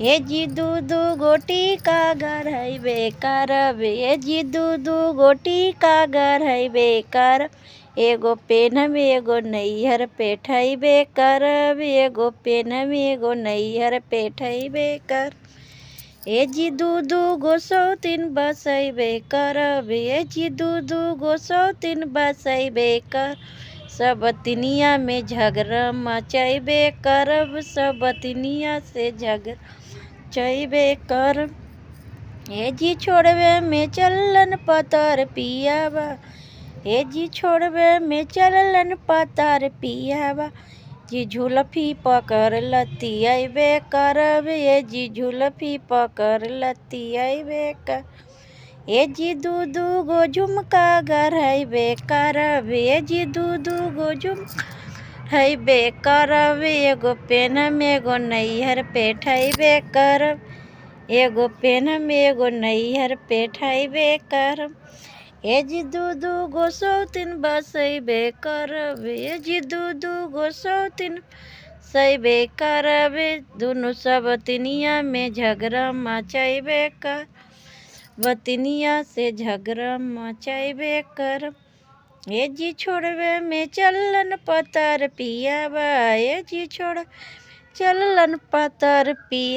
ए जी दूधू गोटी का गढ़ैबे करब, ए जी दूधू गोटी का गढ़ैबे करब। एगो पेनहम एगो नैहर पेठैबे करब, एगो पेनहम एगो नैहर पेठैबे कर। ए जी दूधू गोसौतीन बसैबे करब, ए जी दूधू गोसौतीन बसैबे कर। सब तिनिया में झगड़ा मचैबे करब, सब तिनिया से झगड़ा मचैबे करब। ए जी छोड़बे में चलन पतर पियाबा, ए जी छोड़बे में चलन पतर पियाबा। जी झुलफी पकड़ लतियैबे करब, ए जी झुलफी पकड़ लतियैबे कर। ए जी दूधू गो झुमका गढ़ैबे करब, ए जी दूधू गो झुमका गढ़ैबे करब। एगो पेनहम एगो नैहर पेठैबे करब, एगो पेनहम एगो नैहर पेठैबे करब। ए जी दूधू गोसौतीन बसैबे करब, ए जी दूधू गोसौतीन बसैबे करब। दुनू सब तिनिया में झगड़ा मचैबे कर, बतिनिया से झगड़ा मचैबे करब। ए जी छोड़बे में चलन पतर पियाबा, ए जी छोड़ चलन पतर पिया।